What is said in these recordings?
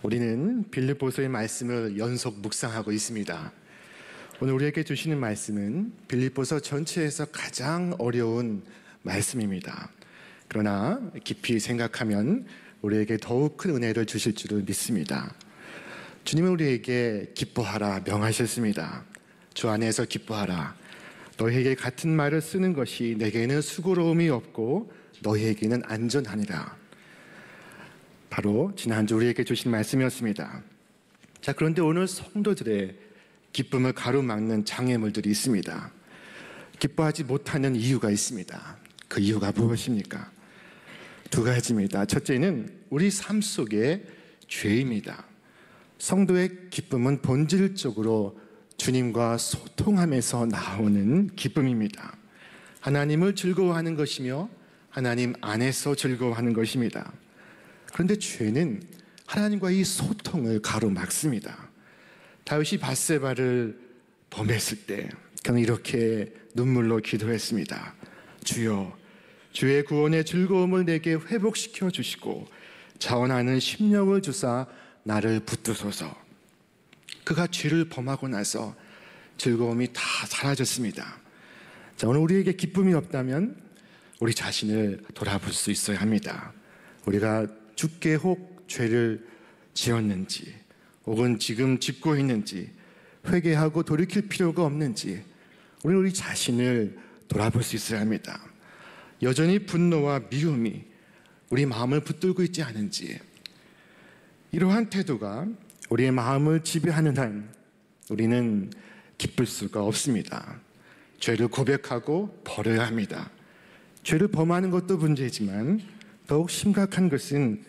우리는 빌립보서의 말씀을 연속 묵상하고 있습니다. 오늘 우리에게 주시는 말씀은 빌립보서 전체에서 가장 어려운 말씀입니다. 그러나 깊이 생각하면 우리에게 더욱 큰 은혜를 주실 줄을 믿습니다. 주님은 우리에게 기뻐하라 명하셨습니다. 주 안에서 기뻐하라. 너희에게 같은 말을 쓰는 것이 내게는 수고로움이 없고 너희에게는 안전하니라. 바로 지난주 우리에게 주신 말씀이었습니다. 자, 그런데 오늘 성도들의 기쁨을 가로막는 장애물들이 있습니다. 기뻐하지 못하는 이유가 있습니다. 그 이유가 무엇입니까? 두 가지입니다. 첫째는 우리 삶 속의 죄입니다. 성도의 기쁨은 본질적으로 주님과 소통하면서 나오는 기쁨입니다. 하나님을 즐거워하는 것이며 하나님 안에서 즐거워하는 것입니다. 그런데 죄는 하나님과 이 소통을 가로막습니다. 다윗이 밧세바를 범했을 때 그는 이렇게 눈물로 기도했습니다. 주여, 주의 구원의 즐거움을 내게 회복시켜 주시고 자원하는 심령을 주사 나를 붙드소서. 그가 죄를 범하고 나서 즐거움이 다 사라졌습니다. 자, 오늘 우리에게 기쁨이 없다면 우리 자신을 돌아볼 수 있어야 합니다. 우리가 주께 혹 죄를 지었는지 혹은 지금 짓고 있는지 회개하고 돌이킬 필요가 없는지 우리 자신을 돌아볼 수 있어야 합니다. 여전히 분노와 미움이 우리 마음을 붙들고 있지 않은지, 이러한 태도가 우리의 마음을 지배하는 한 우리는 기쁠 수가 없습니다. 죄를 고백하고 버려야 합니다. 죄를 범하는 것도 문제지만 더욱 심각한 것은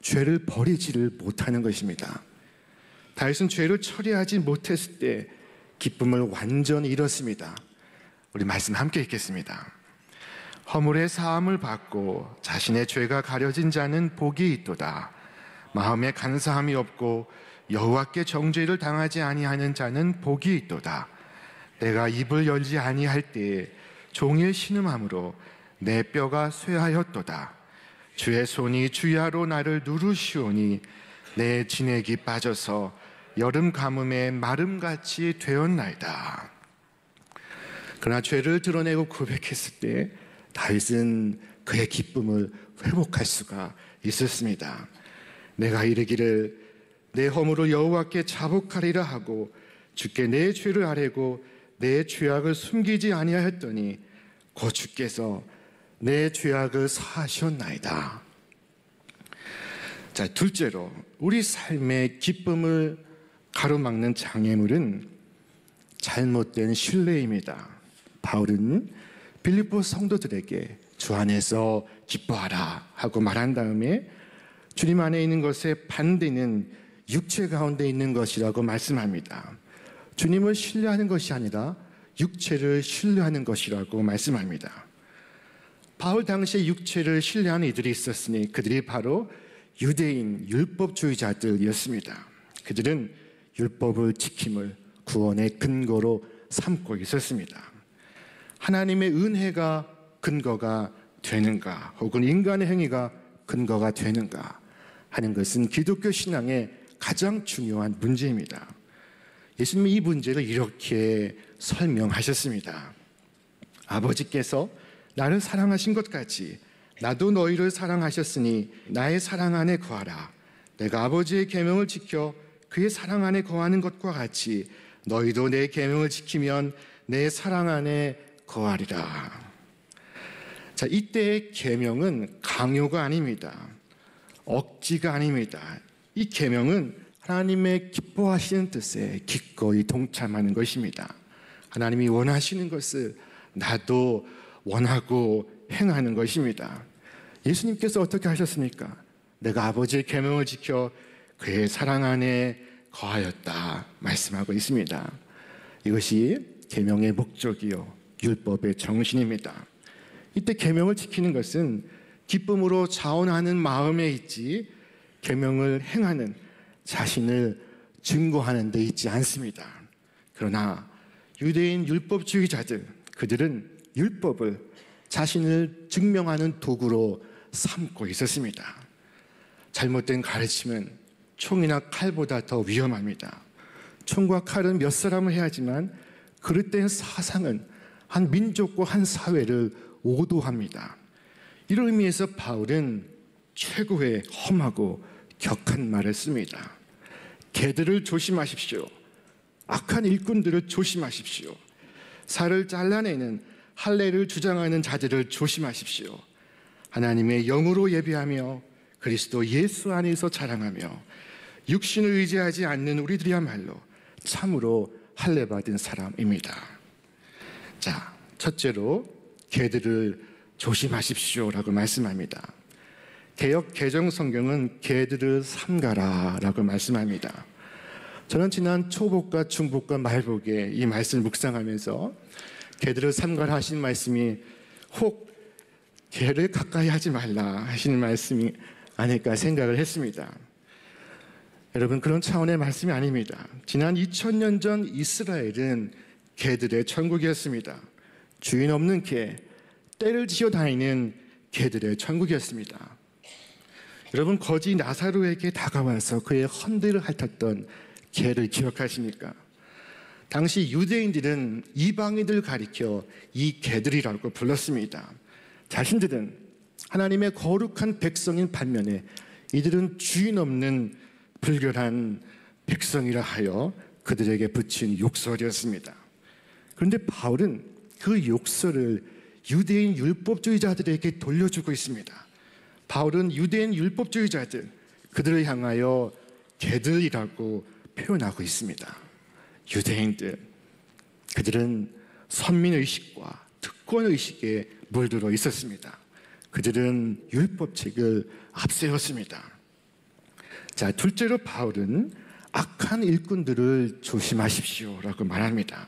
죄를 버리지를 못하는 것입니다. 다윗은 죄를 처리하지 못했을 때 기쁨을 완전히 잃었습니다. 우리 말씀 함께 읽겠습니다. 허물의 사함을 받고 자신의 죄가 가려진 자는 복이 있도다. 마음에 간사함이 없고 여호와께 정죄를 당하지 아니하는 자는 복이 있도다. 내가 입을 열지 아니할 때에 종일 신음함으로 내 뼈가 쇠하였도다. 주의 손이 주야로 나를 누르시오니 내 진액이 빠져서 여름 가뭄에 마름같이 되었나이다. 그러나 죄를 드러내고 고백했을 때 다윗은 그의 기쁨을 회복할 수가 있었습니다. 내가 이르기를 내 허물을 여호와께 자복하리라 하고 주께 내 죄를 아뢰고 내 죄악을 숨기지 아니하였더니 곧 주께서 내 죄악을 사하셨나이다. 자, 둘째로 우리 삶의 기쁨을 가로막는 장애물은 잘못된 신뢰입니다. 바울은 빌립보 성도들에게 주 안에서 기뻐하라 하고 말한 다음에 주님 안에 있는 것의 반대는 육체 가운데 있는 것이라고 말씀합니다. 주님을 신뢰하는 것이 아니라 육체를 신뢰하는 것이라고 말씀합니다. 바울 당시에 육체를 신뢰하는 이들이 있었으니 그들이 바로 유대인 율법주의자들이었습니다. 그들은 율법을 지킴을 구원의 근거로 삼고 있었습니다. 하나님의 은혜가 근거가 되는가 혹은 인간의 행위가 근거가 되는가 하는 것은 기독교 신앙의 가장 중요한 문제입니다. 예수님이 이 문제를 이렇게 설명하셨습니다. 아버지께서 나를 사랑하신 것 같이 나도 너희를 사랑하셨으니 나의 사랑 안에 거하라. 내가 아버지의 계명을 지켜 그의 사랑 안에 거하는 것과 같이 너희도 내 계명을 지키면 내 사랑 안에 거하리라. 자, 이때의 계명은 강요가 아닙니다. 억지가 아닙니다. 이 계명은 하나님의 기뻐하시는 뜻에 기꺼이 동참하는 것입니다. 하나님이 원하시는 것을 나도 원하고 행하는 것입니다. 예수님께서 어떻게 하셨습니까? 내가 아버지의 계명을 지켜 그의 사랑 안에 거하였다 말씀하고 있습니다. 이것이 계명의 목적이요 율법의 정신입니다. 이때 계명을 지키는 것은 기쁨으로 자원하는 마음에 있지 계명을 행하는 자신을 증거하는 데 있지 않습니다. 그러나 유대인 율법주의자들, 그들은 율법을 자신을 증명하는 도구로 삼고 있었습니다. 잘못된 가르침은 총이나 칼보다 더 위험합니다. 총과 칼은 몇 사람을 해야지만 그릇된 사상은 한 민족과 한 사회를 오도합니다. 이런 의미에서 바울은 최고의 험하고 격한 말을 씁니다. 개들을 조심하십시오. 악한 일꾼들을 조심하십시오. 살을 잘라내는 할례를 주장하는 자들을 조심하십시오. 하나님의 영으로 예배하며 그리스도 예수 안에서 자랑하며 육신을 의지하지 않는 우리들이야말로 참으로 할례 받은 사람입니다. 자, 첫째로 개들을 조심하십시오라고 말씀합니다. 개역 개정 성경은 개들을 삼가라라고 말씀합니다. 저는 지난 초복과 중복과 말복에 이 말씀을 묵상하면서 개들을 삼가라 하신 말씀이 혹 개를 가까이 하지 말라 하시는 말씀이 아닐까 생각을 했습니다. 여러분, 그런 차원의 말씀이 아닙니다. 지난 2000년 전 이스라엘은 개들의 천국이었습니다. 주인 없는 개, 떼를 지어 다니는 개들의 천국이었습니다. 여러분, 거지 나사로에게 다가와서 그의 헌들을 핥았던 개를 기억하십니까? 당시 유대인들은 이방인들을 가리켜 이 개들이라고 불렀습니다. 자신들은 하나님의 거룩한 백성인 반면에 이들은 주인 없는 불결한 백성이라 하여 그들에게 붙인 욕설이었습니다. 그런데 바울은 그 욕설을 유대인 율법주의자들에게 돌려주고 있습니다. 바울은 유대인 율법주의자들, 그들을 향하여 개들이라고 표현하고 있습니다. 유대인들, 그들은 선민의식과 특권의식에 물들어 있었습니다. 그들은 율법책을 앞세웠습니다. 자, 둘째로 바울은 악한 일꾼들을 조심하십시오라고 말합니다.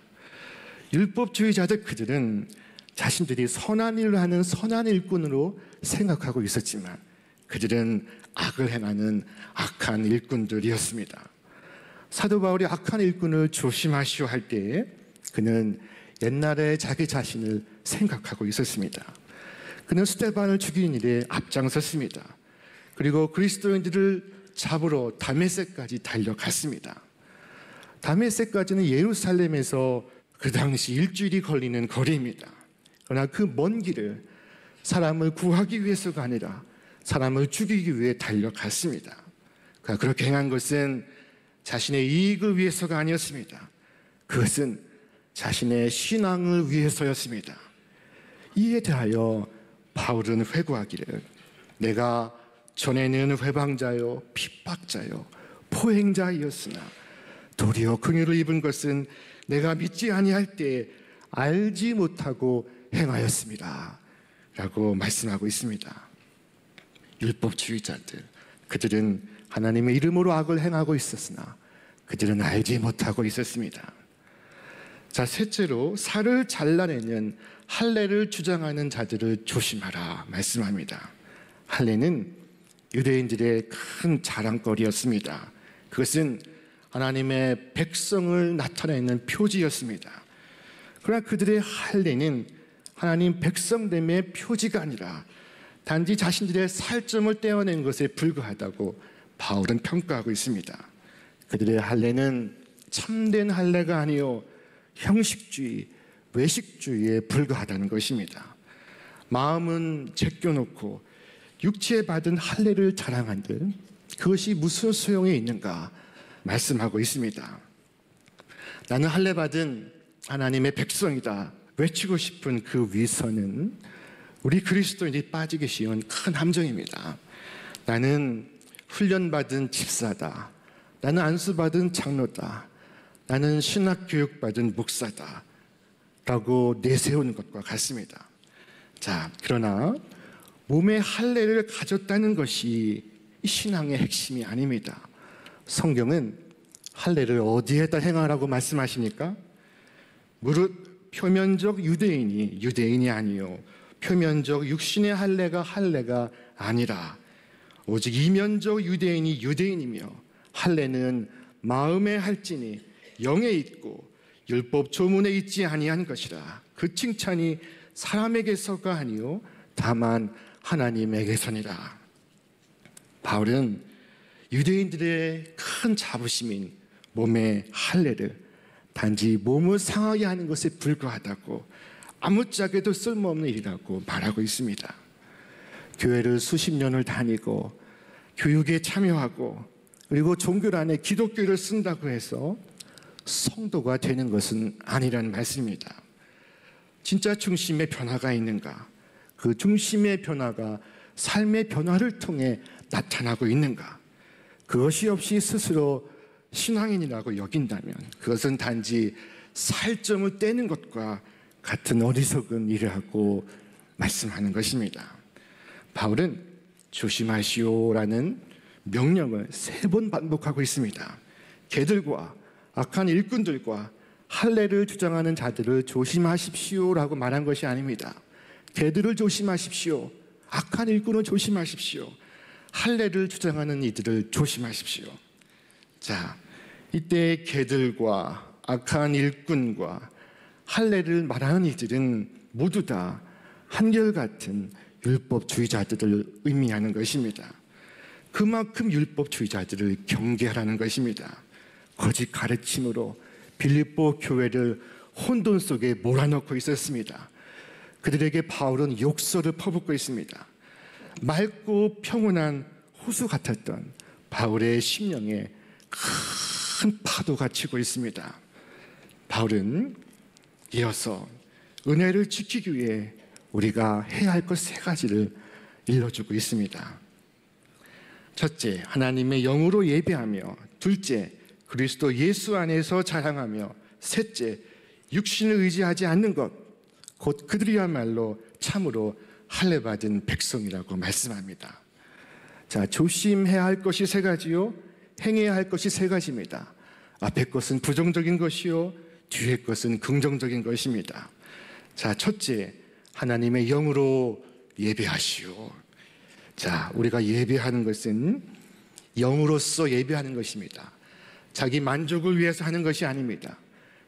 율법주의자들 그들은 자신들이 선한 일을 하는 선한 일꾼으로 생각하고 있었지만 그들은 악을 행하는 악한 일꾼들이었습니다. 사도 바울이 악한 일꾼을 조심하시오 할 때에 그는 옛날에 자기 자신을 생각하고 있었습니다. 그는 스데반을 죽이는 일에 앞장섰습니다. 그리고 그리스도인들을 잡으러 다메섹까지 달려갔습니다. 다메섹까지는 예루살렘에서 그 당시 일주일이 걸리는 거리입니다. 그러나 그 먼 길을 사람을 구하기 위해서가 아니라 사람을 죽이기 위해 달려갔습니다. 그가 그렇게 행한 것은 자신의 이익을 위해서가 아니었습니다. 그것은 자신의 신앙을 위해서였습니다. 이에 대하여 바울은 회고하기를 내가 전에는 회방자요 핍박자요 포행자이었으나 도리어 긍휼을 입은 것은 내가 믿지 아니할 때 알지 못하고 행하였습니다 라고 말씀하고 있습니다. 율법주의자들, 그들은 하나님의 이름으로 악을 행하고 있었으나 그들은 알지 못하고 있었습니다. 자, 셋째로 살을 잘라내는 할례를 주장하는 자들을 조심하라 말씀합니다. 할례는 유대인들의 큰 자랑거리였습니다. 그것은 하나님의 백성을 나타내는 표지였습니다. 그러나 그들의 할례는 하나님 백성됨의 표지가 아니라 단지 자신들의 살점을 떼어낸 것에 불과하다고 바울은 평가하고 있습니다. 그들의 할례는 참된 할례가 아니요 형식주의, 외식주의에 불과하다는 것입니다. 마음은 제껴놓고 육체에 받은 할례를 자랑한들 그것이 무슨 소용이 있는가 말씀하고 있습니다. 나는 할례 받은 하나님의 백성이다 외치고 싶은 그 위선은 우리 그리스도인이 빠지기 쉬운 큰 함정입니다. 나는 훈련받은 집사다. 나는 안수받은 장로다. 나는 신학교육받은 목사다 라고 내세우는 것과 같습니다. 자, 그러나 몸의 할례를 가졌다는 것이 신앙의 핵심이 아닙니다. 성경은 할례를 어디에다 행하라고 말씀하십니까? 무릇 표면적 유대인이 유대인이 아니요 표면적 육신의 할례가 아니라 오직 이면적 유대인이 유대인이며 할례는 마음에 할지니 영에 있고 율법 조문에 있지 아니한 것이라. 그 칭찬이 사람에게서가 아니요 다만 하나님에게서니라. 바울은 유대인들의 큰 자부심인 몸의 할례를 단지 몸을 상하게 하는 것에 불과하다고, 아무짝에도 쓸모없는 일이라고 말하고 있습니다. 교회를 수십 년을 다니고 교육에 참여하고 그리고 종교 안에 기독교를 쓴다고 해서 성도가 되는 것은 아니라는 말씀입니다. 진짜 중심의 변화가 있는가? 그 중심의 변화가 삶의 변화를 통해 나타나고 있는가? 그것이 없이 스스로 신앙인이라고 여긴다면 그것은 단지 살점을 떼는 것과 같은 어리석은 일을 하고 말씀하는 것입니다. 바울은 조심하시오라는 명령을 3번 반복하고 있습니다. 개들과 악한 일꾼들과 할례를 주장하는 자들을 조심하십시오라고 말한 것이 아닙니다. 개들을 조심하십시오. 악한 일꾼을 조심하십시오. 할례를 주장하는 이들을 조심하십시오. 자, 이때 개들과 악한 일꾼과 할례를 말하는 이들은 모두 다 한결같은 율법주의자들을 의미하는 것입니다. 그만큼 율법주의자들을 경계하라는 것입니다. 거짓 가르침으로 빌립보 교회를 혼돈 속에 몰아넣고 있었습니다. 그들에게 바울은 욕설을 퍼붓고 있습니다. 맑고 평온한 호수 같았던 바울의 심령에 큰 파도가 치고 있습니다. 바울은 이어서 은혜를 지키기 위해 우리가 해야 할 것 3가지를 일러주고 있습니다. 첫째, 하나님의 영으로 예배하며, 둘째, 그리스도 예수 안에서 자랑하며, 셋째, 육신을 의지하지 않는 것, 곧 그들이야말로 참으로 할례 받은 백성이라고 말씀합니다. 자, 조심해야 할 것이 3가지요, 행해야 할 것이 3가지입니다. 앞의 것은 부정적인 것이요, 뒤의 것은 긍정적인 것입니다. 자, 첫째, 하나님의 영으로 예배하시오. 자, 우리가 예배하는 것은 영으로서 예배하는 것입니다. 자기 만족을 위해서 하는 것이 아닙니다.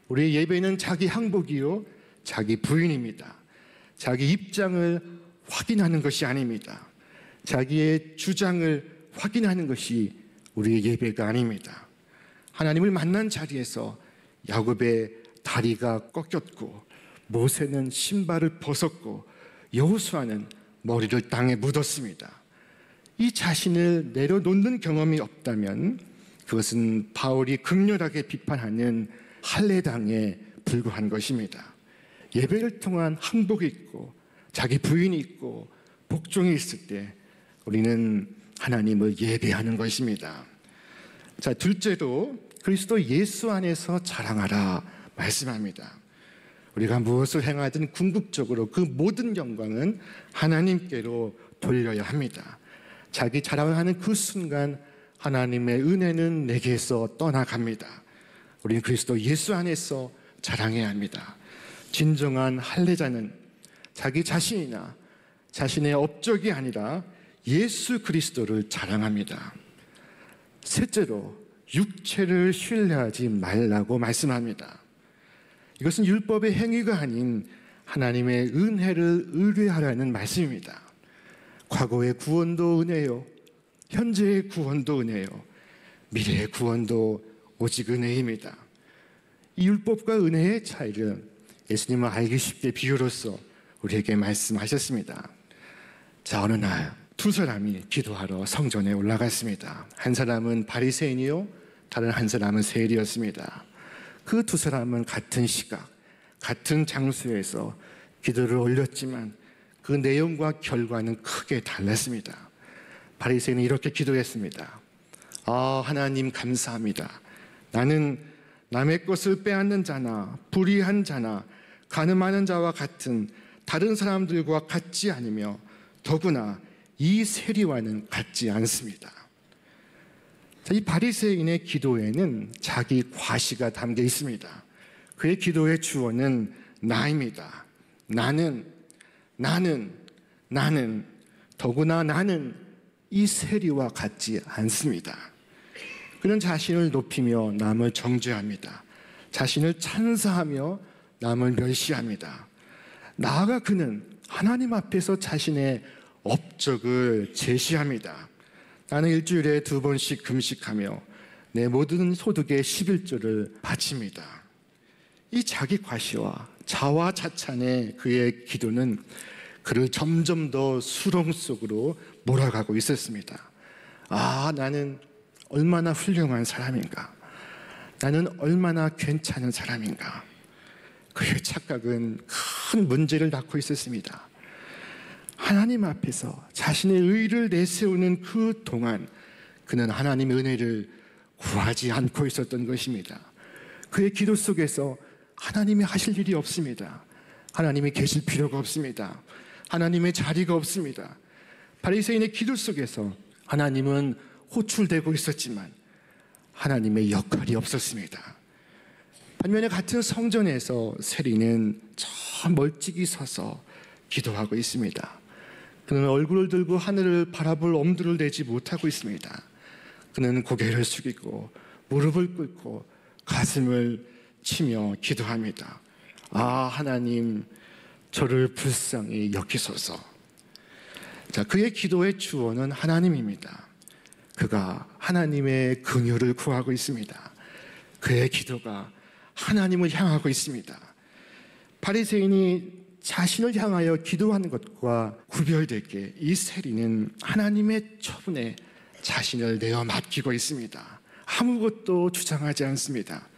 우리의 예배는 자기 항복이요, 자기 부인입니다. 자기 입장을 확인하는 것이 아닙니다. 자기의 주장을 확인하는 것이 우리의 예배가 아닙니다. 하나님을 만난 자리에서 야곱의 다리가 꺾였고, 모세는 신발을 벗었고, 여호수아는 머리를 땅에 묻었습니다. 이 자신을 내려놓는 경험이 없다면 그것은 바울이 극렬하게 비판하는 할례당에 불과한 것입니다. 예배를 통한 항복이 있고 자기 부인이 있고 복종이 있을 때 우리는 하나님을 예배하는 것입니다. 자, 둘째로 그리스도 예수 안에서 자랑하라 말씀합니다. 우리가 무엇을 행하든 궁극적으로 그 모든 영광은 하나님께로 돌려야 합니다. 자기 자랑을 하는 그 순간 하나님의 은혜는 내게서 떠나갑니다. 우리는 그리스도 예수 안에서 자랑해야 합니다. 진정한 할례자는 자기 자신이나 자신의 업적이 아니라 예수 그리스도를 자랑합니다. 셋째로 육체를 신뢰하지 말라고 말씀합니다. 이것은 율법의 행위가 아닌 하나님의 은혜를 의뢰하라는 말씀입니다. 과거의 구원도 은혜요, 현재의 구원도 은혜요, 미래의 구원도 오직 은혜입니다. 이 율법과 은혜의 차이를 예수님은 알기 쉽게 비유로서 우리에게 말씀하셨습니다. 자, 어느 날 2사람이 기도하러 성전에 올라갔습니다. 한 사람은 바리새인이요, 다른 한 사람은 세리였습니다. 그 2사람은 같은 시각, 같은 장소에서 기도를 올렸지만 그 내용과 결과는 크게 달랐습니다. 바리새인은 이렇게 기도했습니다. 아, 하나님 감사합니다. 나는 남의 것을 빼앗는 자나 불의한 자나 간음하는 자와 같은 다른 사람들과 같지 않으며 더구나 이 세리와는 같지 않습니다. 이 바리새인의 기도에는 자기 과시가 담겨 있습니다. 그의 기도의 주어는 나입니다. 나는, 더구나 나는 이 세리와 같지 않습니다. 그는 자신을 높이며 남을 정죄합니다. 자신을 찬사하며 남을 멸시합니다. 나아가 그는 하나님 앞에서 자신의 업적을 제시합니다. 나는 일주일에 2번씩 금식하며 내 모든 소득의 11조를 바칩니다. 이 자기 과시와 자화자찬의 그의 기도는 그를 점점 더 수렁 속으로 몰아가고 있었습니다. 나는 얼마나 훌륭한 사람인가? 나는 얼마나 괜찮은 사람인가? 그의 착각은 큰 문제를 낳고 있었습니다. 하나님 앞에서 자신의 의를 내세우는 그 동안 그는 하나님의 은혜를 구하지 않고 있었던 것입니다. 그의 기도 속에서 하나님이 하실 일이 없습니다. 하나님이 계실 필요가 없습니다. 하나님의 자리가 없습니다. 바리새인의 기도 속에서 하나님은 호출되고 있었지만 하나님의 역할이 없었습니다. 반면에 같은 성전에서 세리는 저 멀찍이 서서 기도하고 있습니다. 그는 얼굴을 들고 하늘을 바라볼 엄두를 내지 못하고 있습니다. 그는 고개를 숙이고 무릎을 꿇고 가슴을 치며 기도합니다. 하나님, 저를 불쌍히 여기소서. 그의 기도의 주어는 하나님입니다. 그가 하나님의 긍휼을 구하고 있습니다. 그의 기도가 하나님을 향하고 있습니다. 바리새인이 자신을 향하여 기도하는 것과 구별되게 이 세리는 하나님의 처분에 자신을 내어 맡기고 있습니다. 아무것도 주장하지 않습니다.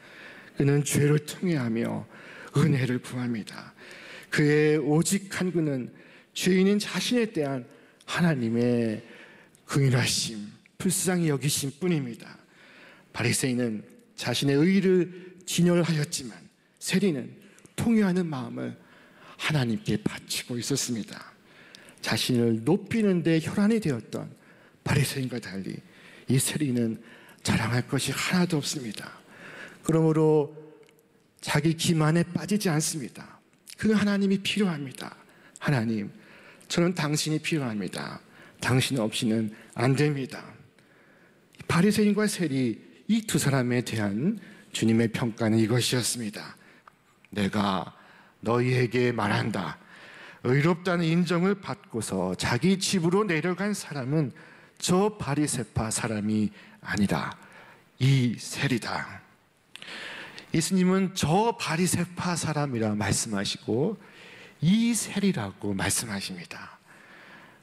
그는 죄를 통회하며 은혜를 구합니다. 그의 오직한 그는 죄인인 자신에 대한 하나님의 긍휼하심, 불쌍히 여기심 뿐입니다. 바리새인은 자신의 의를 진열하였지만 세리는 통회하는 마음을 하나님께 바치고 있었습니다. 자신을 높이는 데 혈안이 되었던 바리새인과 달리 이 세리는 자랑할 것이 하나도 없습니다. 그러므로 자기 기만에 빠지지 않습니다. 그 하나님이 필요합니다. 하나님, 저는 당신이 필요합니다. 당신 없이는 안 됩니다. 바리새인과 세리 이 두 사람에 대한 주님의 평가는 이것이었습니다. 내가 너희에게 말한다. 의롭다는 인정을 받고서 자기 집으로 내려간 사람은 저 바리새파 사람이 아니다. 이 세리다. 예수님은 저 바리새파 사람이라 말씀하시고 이 세리라고 말씀하십니다.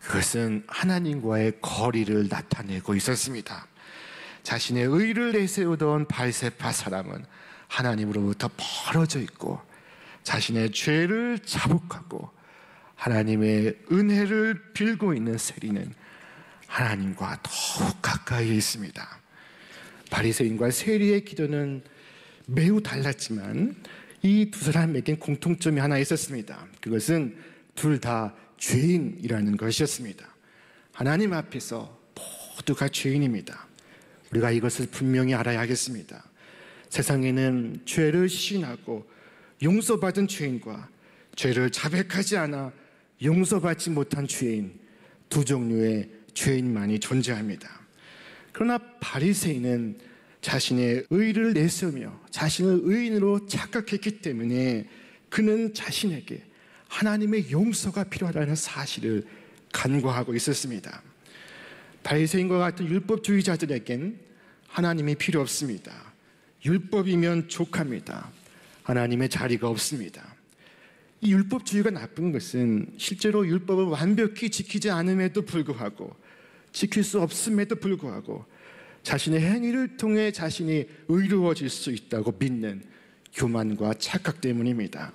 그것은 하나님과의 거리를 나타내고 있었습니다. 자신의 의를 내세우던 바리새파 사람은 하나님으로부터 멀어져 있고 자신의 죄를 자복하고 하나님의 은혜를 빌고 있는 세리는 하나님과 더욱 가까이 있습니다. 바리새인과 세리의 기도는 매우 달랐지만 이 두 사람에겐 공통점이 하나 있었습니다. 그것은 둘 다 죄인이라는 것이었습니다. 하나님 앞에서 모두가 죄인입니다. 우리가 이것을 분명히 알아야 하겠습니다. 세상에는 죄를 시인하고 용서받은 죄인과 죄를 자백하지 않아 용서받지 못한 죄인, 두 종류의 죄인만이 존재합니다. 그러나 바리새인은 자신의 의를 내세우며 자신을 의인으로 착각했기 때문에 그는 자신에게 하나님의 용서가 필요하다는 사실을 간과하고 있었습니다. 바리새인과 같은 율법주의자들에겐 하나님이 필요 없습니다. 율법이면 족합니다. 하나님의 자리가 없습니다. 이 율법주의가 나쁜 것은 실제로 율법을 완벽히 지키지 않음에도 불구하고 지킬 수 없음에도 불구하고 자신의 행위를 통해 자신이 의로워질 수 있다고 믿는 교만과 착각 때문입니다.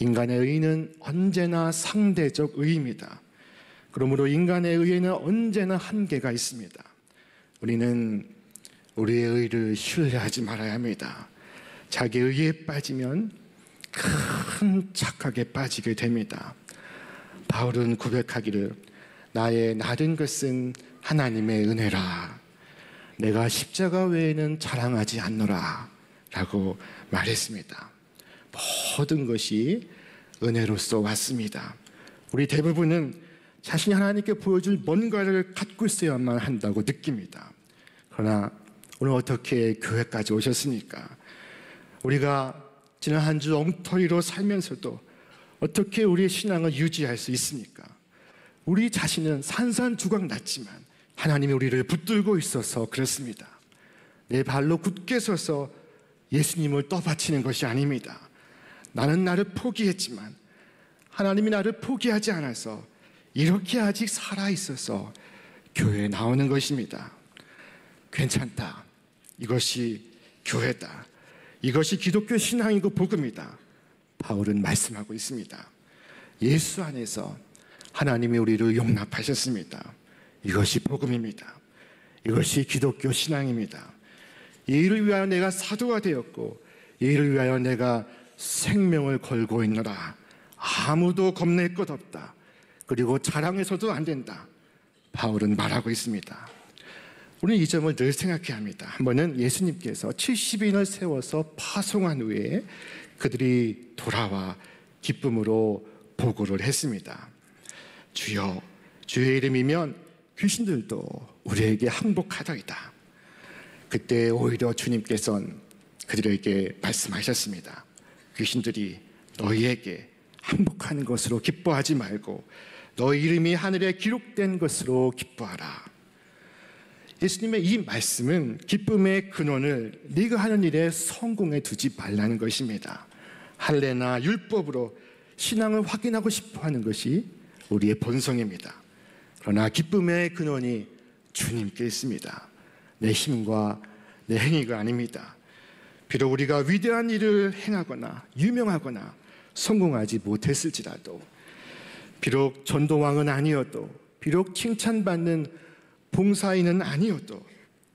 인간의 의는 언제나 상대적 의입니다. 그러므로 인간의 의에는 언제나 한계가 있습니다. 우리는 우리의 의를 신뢰하지 말아야 합니다. 자기 의에 빠지면 큰 착각에 빠지게 됩니다. 바울은 고백하기를 나의 낮은 것은 하나님의 은혜라. 내가 십자가 외에는 자랑하지 않노라 라고 말했습니다. 모든 것이 은혜로서 왔습니다. 우리 대부분은 자신이 하나님께 보여줄 뭔가를 갖고 있어야만 한다고 느낍니다. 그러나 오늘 어떻게 교회까지 오셨습니까? 우리가 지난 한 주 엉터리로 살면서도 어떻게 우리의 신앙을 유지할 수 있습니까? 우리 자신은 산산조각 났지만 하나님이 우리를 붙들고 있어서 그렇습니다. 내 발로 굳게 서서 예수님을 떠받치는 것이 아닙니다. 나는 나를 포기했지만 하나님이 나를 포기하지 않아서 이렇게 아직 살아있어서 교회에 나오는 것입니다. 괜찮다. 이것이 교회다. 이것이 기독교 신앙이고 복음이다. 바울은 말씀하고 있습니다. 예수 안에서 하나님이 우리를 용납하셨습니다. 이것이 복음입니다. 이것이 기독교 신앙입니다. 이 일을 위하여 내가 사도가 되었고 이 일을 위하여 내가 생명을 걸고 있노라. 아무도 겁낼 것 없다. 그리고 자랑해서도 안 된다. 바울은 말하고 있습니다. 우리는 이 점을 늘 생각해야 합니다. 한 번은 예수님께서 70인을 세워서 파송한 후에 그들이 돌아와 기쁨으로 보고를 했습니다. 주여, 주의 이름이면 귀신들도 우리에게 항복하더이다. 그때 오히려 주님께서는 그들에게 말씀하셨습니다. 귀신들이 너희에게 항복하는 것으로 기뻐하지 말고 너희 이름이 하늘에 기록된 것으로 기뻐하라. 예수님의 이 말씀은 기쁨의 근원을 네가 하는 일에 성공에 두지 말라는 것입니다. 할례나 율법으로 신앙을 확인하고 싶어하는 것이 우리의 본성입니다. 그러나 기쁨의 근원이 주님께 있습니다. 내 힘과 내 행위가 아닙니다. 비록 우리가 위대한 일을 행하거나 유명하거나 성공하지 못했을지라도, 비록 전도왕은 아니어도, 비록 칭찬받는 봉사인은 아니어도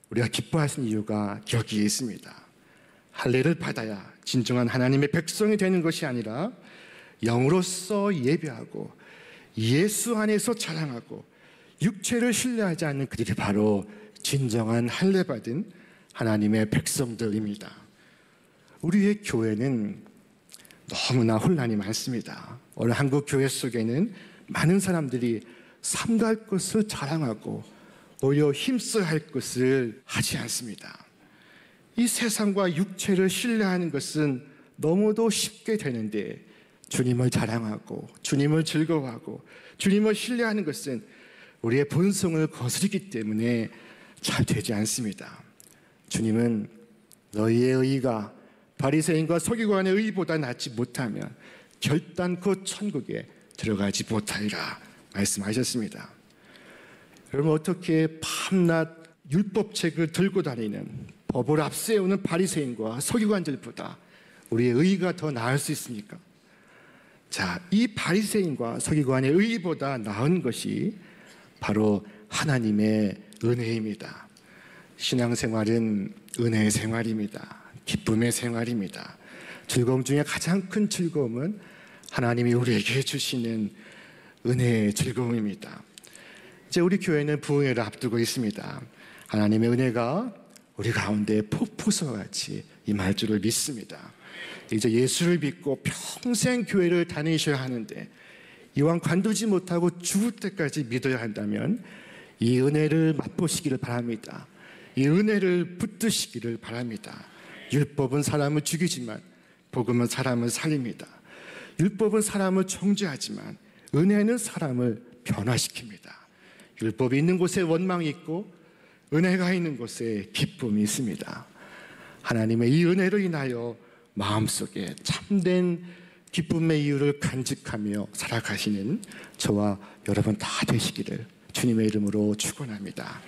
우리가 기뻐하는 이유가 여기에 있습니다. 할례를 받아야 진정한 하나님의 백성이 되는 것이 아니라 영으로서 예배하고 예수 안에서 자랑하고 육체를 신뢰하지 않는 그들이 바로 진정한 할례 받은 하나님의 백성들입니다. 우리의 교회는 너무나 혼란이 많습니다. 오늘 한국 교회 속에는 많은 사람들이 삼갈 것을 자랑하고 오히려 힘써야 할 것을 하지 않습니다. 이 세상과 육체를 신뢰하는 것은 너무도 쉽게 되는데 주님을 자랑하고 주님을 즐거워하고 주님을 신뢰하는 것은 우리의 본성을 거스르기 때문에 잘 되지 않습니다. 주님은 너희의 의가 바리새인과 서기관의 의보다 낫지 못하면 결단코 천국에 들어가지 못하리라 말씀하셨습니다. 여러분, 어떻게 밤낮 율법책을 들고 다니는 법을 앞세우는 바리새인과 서기관들보다 우리의 의가 더 나을 수 있습니까? 자, 이 바리새인과 서기관의 의보다 나은 것이 바로 하나님의 은혜입니다. 신앙생활은 은혜의 생활입니다. 기쁨의 생활입니다. 즐거움 중에 가장 큰 즐거움은 하나님이 우리에게 주시는 은혜의 즐거움입니다. 이제 우리 교회는 부흥회를 앞두고 있습니다. 하나님의 은혜가 우리 가운데 폭포수와 같이 임할 줄을 믿습니다. 이제 예수를 믿고 평생 교회를 다니셔야 하는데 이왕 관두지 못하고 죽을 때까지 믿어야 한다면 이 은혜를 맛보시기를 바랍니다. 이 은혜를 붙드시기를 바랍니다. 율법은 사람을 죽이지만 복음은 사람을 살립니다. 율법은 사람을 정죄하지만 은혜는 사람을 변화시킵니다. 율법이 있는 곳에 원망이 있고 은혜가 있는 곳에 기쁨이 있습니다. 하나님의 이 은혜로 인하여 마음속에 참된 기쁨의 이유를 간직하며 살아가시는 저와 여러분 다 되시기를 주님의 이름으로 축원합니다.